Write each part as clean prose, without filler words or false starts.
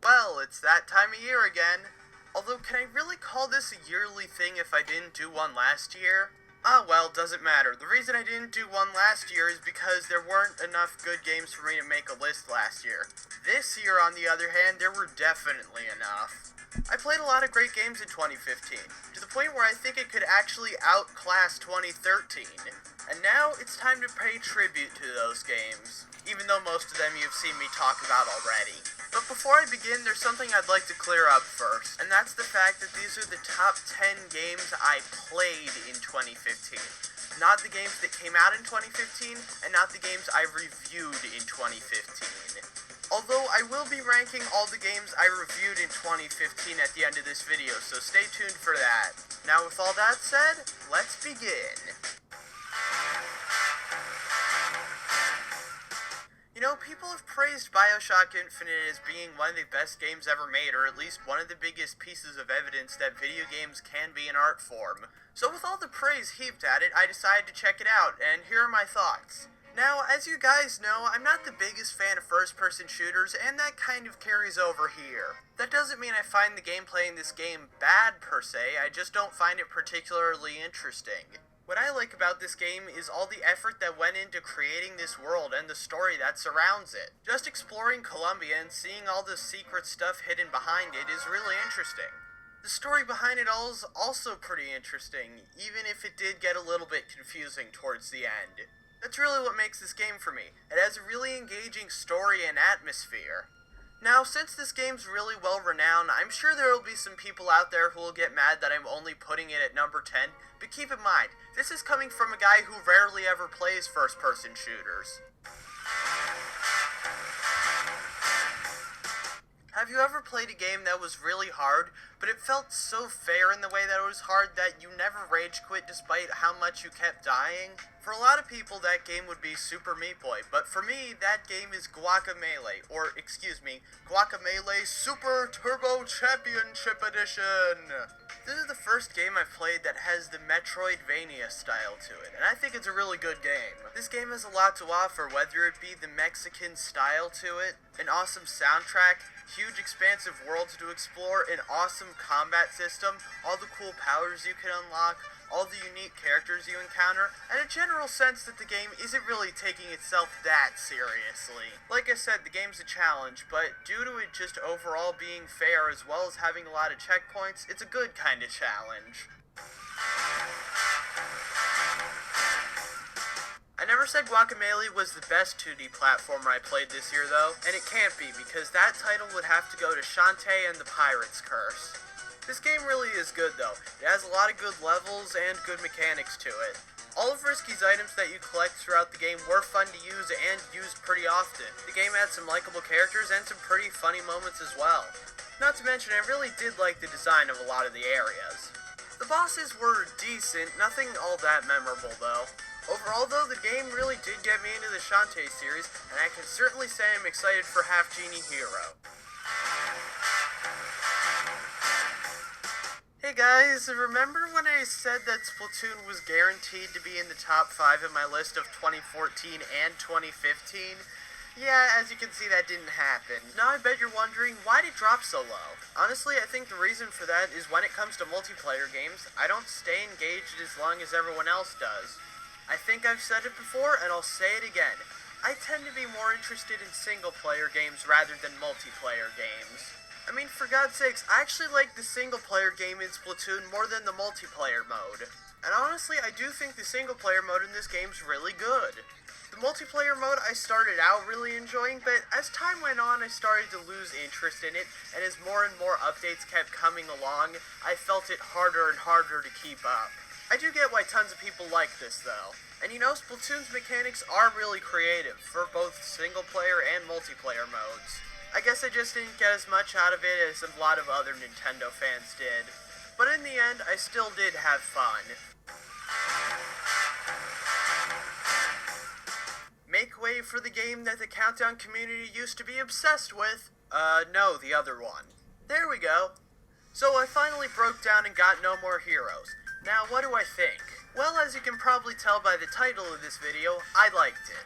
Well, it's that time of year again. Although, can I really call this a yearly thing if I didn't do one last year? Ah, well, doesn't matter. The reason I didn't do one last year is because there weren't enough good games for me to make a list last year. This year, on the other hand, there were definitely enough. I played a lot of great games in 2015, to the point where I think it could actually outclass 2013. And now, it's time to pay tribute to those games, even though most of them you've seen me talk about already. But before I begin, there's something I'd like to clear up first, and that's the fact that these are the top 10 games I played in 2015. Not the games that came out in 2015, and not the games I reviewed in 2015. Although I will be ranking all the games I reviewed in 2015 at the end of this video, so stay tuned for that. Now with all that said, let's begin. You know, people have praised BioShock Infinite as being one of the best games ever made, or at least one of the biggest pieces of evidence that video games can be an art form. So with all the praise heaped at it, I decided to check it out, and here are my thoughts. Now, as you guys know, I'm not the biggest fan of first-person shooters, and that kind of carries over here. That doesn't mean I find the gameplay in this game bad per se, I just don't find it particularly interesting. What I like about this game is all the effort that went into creating this world and the story that surrounds it. Just exploring Columbia and seeing all the secret stuff hidden behind it is really interesting. The story behind it all is also pretty interesting, even if it did get a little bit confusing towards the end. That's really what makes this game for me. It has a really engaging story and atmosphere. Now, since this game's really well renowned, I'm sure there will be some people out there who will get mad that I'm only putting it at number 10, but keep in mind, this is coming from a guy who rarely ever plays first-person shooters. Have you ever played a game that was really hard, but it felt so fair in the way that it was hard that you never rage quit despite how much you kept dying? For a lot of people, that game would be Super Meat Boy, but for me, that game is Guacamelee, or, excuse me, Guacamelee Super Turbo Championship Edition! This is the first game I've played that has the Metroidvania style to it, and I think it's a really good game. This game has a lot to offer, whether it be the Mexican style to it, an awesome soundtrack, huge expansive worlds to explore, an awesome combat system, all the cool powers you can unlock, all the unique characters you encounter, and a general sense that the game isn't really taking itself that seriously. Like I said, the game's a challenge, but due to it just overall being fair as well as having a lot of checkpoints, it's a good kind of challenge. I never said Guacamelee was the best 2D platformer I played this year though, and it can't be because that title would have to go to Shantae and the Pirate's Curse. This game really is good though. It has a lot of good levels and good mechanics to it. All of Risky's items that you collect throughout the game were fun to use and used pretty often. The game had some likable characters and some pretty funny moments as well. Not to mention, I really did like the design of a lot of the areas. The bosses were decent, nothing all that memorable though. Overall though, the game really did get me into the Shantae series, and I can certainly say I'm excited for Half Genie Hero. Hey guys, remember when I said that Splatoon was guaranteed to be in the top 5 in my list of 2014 and 2015? Yeah, as you can see, that didn't happen. Now I bet you're wondering, why did it drop so low? Honestly, I think the reason for that is when it comes to multiplayer games, I don't stay engaged as long as everyone else does. I think I've said it before, and I'll say it again. I tend to be more interested in single-player games rather than multiplayer games. I mean, for God's sakes, I actually like the single-player game in Splatoon more than the multiplayer mode. And honestly, I do think the single-player mode in this game's really good. The multiplayer mode I started out really enjoying, but as time went on, I started to lose interest in it, and as more and more updates kept coming along, I felt it harder and harder to keep up. I do get why tons of people like this, though. And you know, Splatoon's mechanics are really creative, for both single-player and multiplayer modes. I guess I just didn't get as much out of it as a lot of other Nintendo fans did. But in the end, I still did have fun. Make way for the game that the Countdown community used to be obsessed with. No, the other one. There we go. So I finally broke down and got No More Heroes. Now, what do I think? Well, as you can probably tell by the title of this video, I liked it.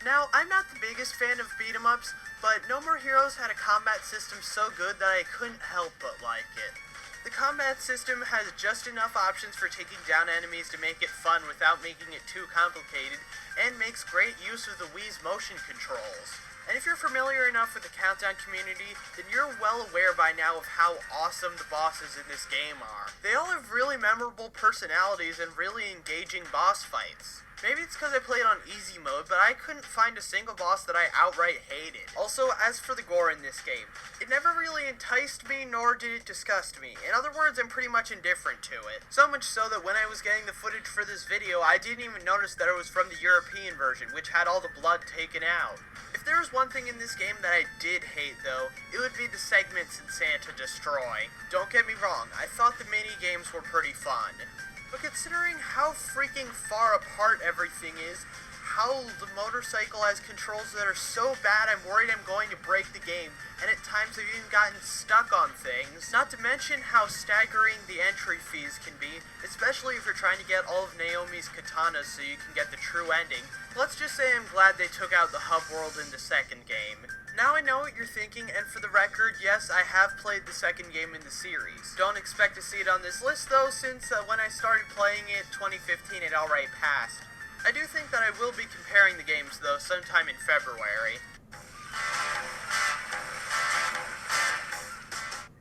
Now, I'm not the biggest fan of beat-em-ups, but No More Heroes had a combat system so good that I couldn't help but like it. The combat system has just enough options for taking down enemies to make it fun without making it too complicated, and makes great use of the Wii's motion controls. And if you're familiar enough with the Countdown community, then you're well aware by now of how awesome the bosses in this game are. They all have really memorable personalities and really engaging boss fights. Maybe it's because I played on easy mode, but I couldn't find a single boss that I outright hated. Also, as for the gore in this game, it never really enticed me, nor did it disgust me. In other words, I'm pretty much indifferent to it. So much so that when I was getting the footage for this video, I didn't even notice that it was from the European version, which had all the blood taken out. If there was one thing in this game that I did hate, though, it would be the segments in Santa Destroy. Don't get me wrong, I thought the mini-games were pretty fun. But considering how freaking far apart everything is, how the motorcycle has controls that are so bad I'm worried I'm going to break the game, and at times I've even gotten stuck on things, not to mention how staggering the entry fees can be, especially if you're trying to get all of Naomi's katanas so you can get the true ending. Let's just say I'm glad they took out the hub world in the second game. Now I know what you're thinking, and for the record, yes, I have played the second game in the series. Don't expect to see it on this list though, since when I started playing it, 2015, it already passed. I do think that I will be comparing the games though, sometime in February.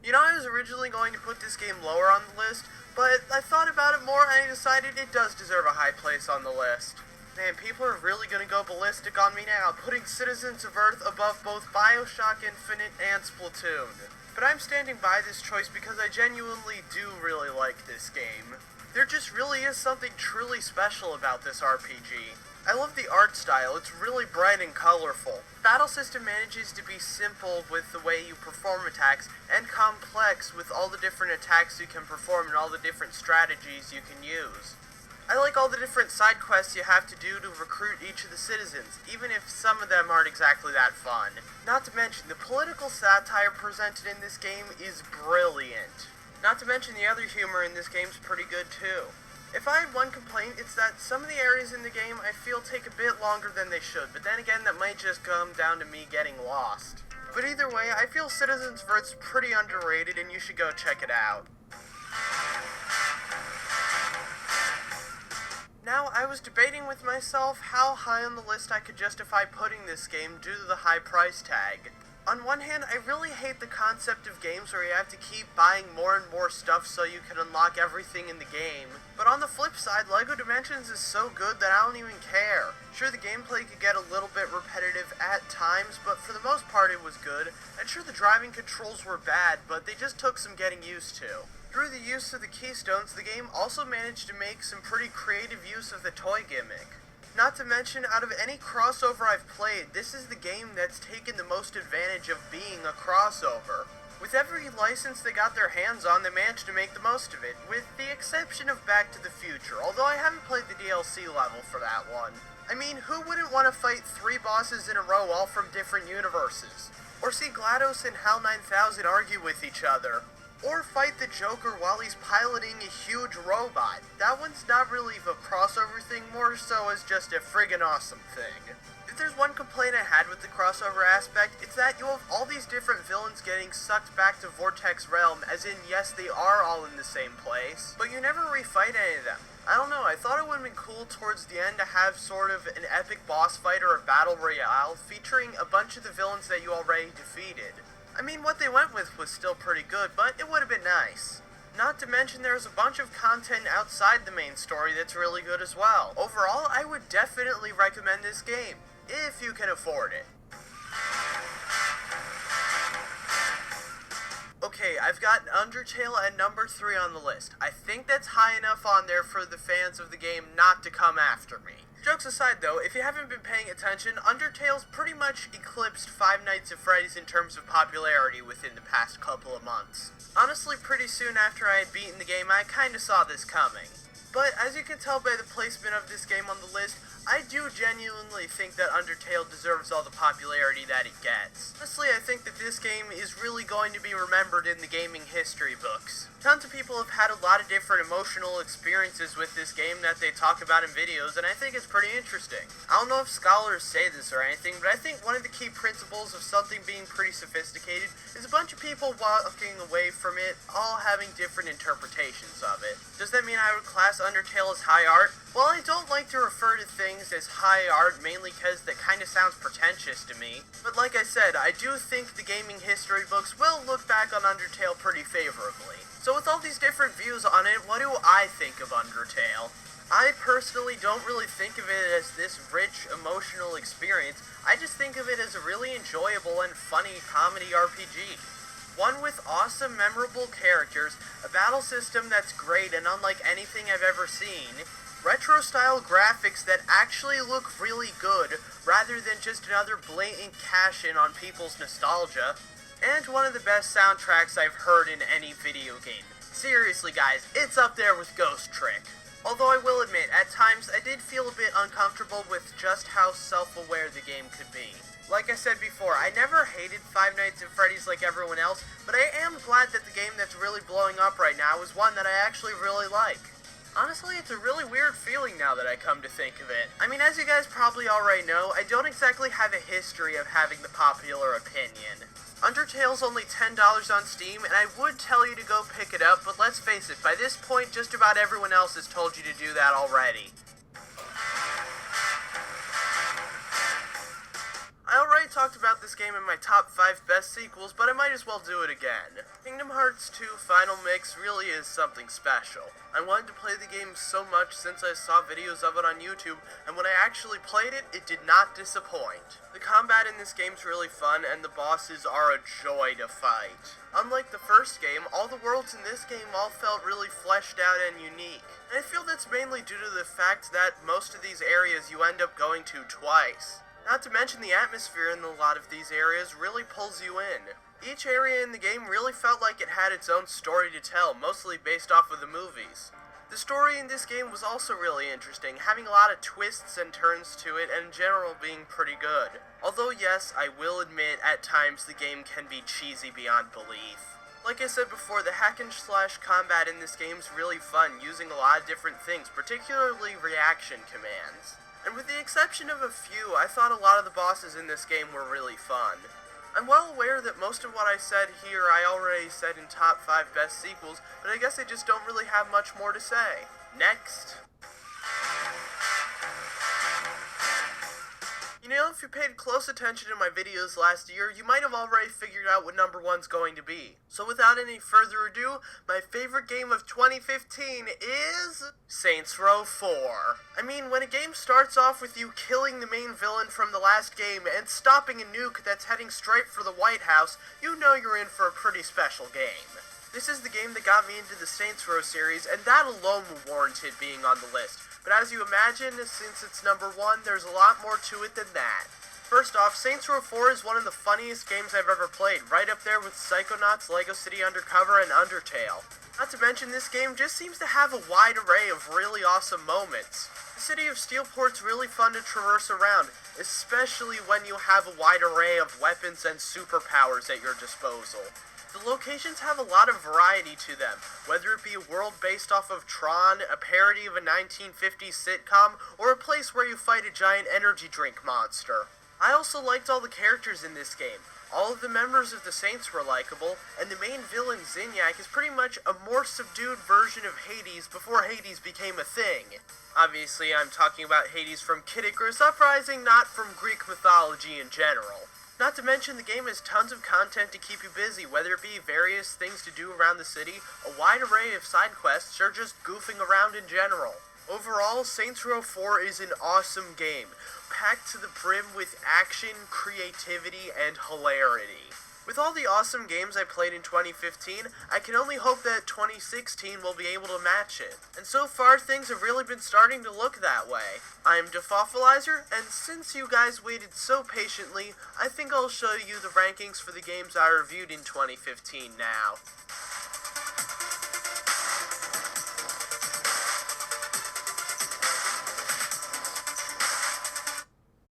You know, I was originally going to put this game lower on the list, but I thought about it more and I decided it does deserve a high place on the list. Man, people are really gonna go ballistic on me now, putting Citizens of Earth above both BioShock Infinite and Splatoon. But I'm standing by this choice because I genuinely do really like this game. There just really is something truly special about this RPG. I love the art style, it's really bright and colorful. The battle system manages to be simple with the way you perform attacks, and complex with all the different attacks you can perform and all the different strategies you can use. I like all the different side quests you have to do to recruit each of the citizens, even if some of them aren't exactly that fun. Not to mention, the political satire presented in this game is brilliant. Not to mention the other humor in this game's pretty good too. If I had one complaint, it's that some of the areas in the game I feel take a bit longer than they should, but then again that might just come down to me getting lost. But either way, I feel Citizens of Earth's pretty underrated and you should go check it out. Now, I was debating with myself how high on the list I could justify putting this game due to the high price tag. On one hand, I really hate the concept of games where you have to keep buying more and more stuff so you can unlock everything in the game. But on the flip side, LEGO Dimensions is so good that I don't even care. Sure, the gameplay could get a little bit repetitive at times, but for the most part it was good. And sure, the driving controls were bad, but they just took some getting used to. Through the use of the keystones, the game also managed to make some pretty creative use of the toy gimmick. Not to mention, out of any crossover I've played, this is the game that's taken the most advantage of being a crossover. With every license they got their hands on, they managed to make the most of it, with the exception of Back to the Future, although I haven't played the DLC level for that one. I mean, who wouldn't want to fight 3 bosses in a row all from different universes? Or see GLaDOS and HAL 9000 argue with each other? Or fight the Joker while he's piloting a huge robot. That one's not really a crossover thing, more so as just a friggin' awesome thing. If there's one complaint I had with the crossover aspect, it's that you have all these different villains getting sucked back to Vortex Realm, as in, yes, they are all in the same place, but you never refight any of them. I don't know, I thought it would have been cool towards the end to have sort of an epic boss fight or a battle royale featuring a bunch of the villains that you already defeated. I mean, what they went with was still pretty good, but it would have been nice. Not to mention there's a bunch of content outside the main story that's really good as well. Overall, I would definitely recommend this game, if you can afford it. Okay, I've got Undertale at number 3 on the list. I think that's high enough on there for the fans of the game not to come after me. Jokes aside though, if you haven't been paying attention, Undertale's pretty much eclipsed Five Nights at Freddy's in terms of popularity within the past couple of months. Honestly, pretty soon after I had beaten the game, I kinda saw this coming. But as you can tell by the placement of this game on the list, I do genuinely think that Undertale deserves all the popularity that it gets. Honestly, I think that this game is really going to be remembered in the gaming history books. Tons of people have had a lot of different emotional experiences with this game that they talk about in videos, and I think it's pretty interesting. I don't know if scholars say this or anything, but I think one of the key principles of something being pretty sophisticated is a bunch of people walking away from it, all having different interpretations of it. Does that mean I would class Undertale as high art? Well, I don't like to refer to things as high art mainly because that kind of sounds pretentious to me. But like I said, I do think the gaming history books will look back on Undertale pretty favorably. So with all these different views on it, what do I think of Undertale? I personally don't really think of it as this rich, emotional experience. I just think of it as a really enjoyable and funny comedy RPG. One with awesome, memorable characters, a battle system that's great and unlike anything I've ever seen, retro-style graphics that actually look really good, rather than just another blatant cash-in on people's nostalgia, and one of the best soundtracks I've heard in any video game. Seriously guys, it's up there with Ghost Trick. Although I will admit, at times I did feel a bit uncomfortable with just how self-aware the game could be. Like I said before, I never hated Five Nights at Freddy's like everyone else, but I am glad that the game that's really blowing up right now is one that I actually really like. Honestly, it's a really weird feeling now that I come to think of it. I mean, as you guys probably already know, I don't exactly have a history of having the popular opinion. Undertale's only $10 on Steam, and I would tell you to go pick it up, but let's face it, by this point, just about everyone else has told you to do that already. I already talked about this game in my top 5 best sequels, but I might as well do it again. Kingdom Hearts 2 Final Mix really is something special. I wanted to play the game so much since I saw videos of it on YouTube, and when I actually played it, it did not disappoint. The combat in this game's really fun, and the bosses are a joy to fight. Unlike the first game, all the worlds in this game all felt really fleshed out and unique. And I feel that's mainly due to the fact that most of these areas you end up going to twice. Not to mention the atmosphere in a lot of these areas really pulls you in. Each area in the game really felt like it had its own story to tell, mostly based off of the movies. The story in this game was also really interesting, having a lot of twists and turns to it, and in general being pretty good. Although yes, I will admit, at times the game can be cheesy beyond belief. Like I said before, the hack and slash combat in this game is really fun, using a lot of different things, particularly reaction commands. And with the exception of a few, I thought a lot of the bosses in this game were really fun. I'm well aware that most of what I said here I already said in top 5 best sequels, but I guess I just don't really have much more to say. Next. You know, if you paid close attention to my videos last year, you might have already figured out what number 1's going to be. So without any further ado, my favorite game of 2015 is Saints Row 4. I mean, when a game starts off with you killing the main villain from the last game and stopping a nuke that's heading straight for the White House, you know you're in for a pretty special game. This is the game that got me into the Saints Row series, and that alone warranted being on the list. But as you imagine, since it's number 1, there's a lot more to it than that. First off, Saints Row 4 is one of the funniest games I've ever played, right up there with Psychonauts, Lego City Undercover, and Undertale. Not to mention, this game just seems to have a wide array of really awesome moments. The city of Steelport's really fun to traverse around, especially when you have a wide array of weapons and superpowers at your disposal. The locations have a lot of variety to them, whether it be a world based off of Tron, a parody of a 1950s sitcom, or a place where you fight a giant energy drink monster. I also liked all the characters in this game. All of the members of the Saints were likable, and the main villain, Zinyak, is pretty much a more subdued version of Hades before Hades became a thing. Obviously, I'm talking about Hades from Kid Icarus Uprising, not from Greek mythology in general. Not to mention, the game has tons of content to keep you busy, whether it be various things to do around the city, a wide array of side quests, or just goofing around in general. Overall, Saints Row 4 is an awesome game, packed to the brim with action, creativity, and hilarity. With all the awesome games I played in 2015, I can only hope that 2016 will be able to match it. And so far, things have really been starting to look that way. I'm Defoffalizer, and since you guys waited so patiently, I think I'll show you the rankings for the games I reviewed in 2015 now.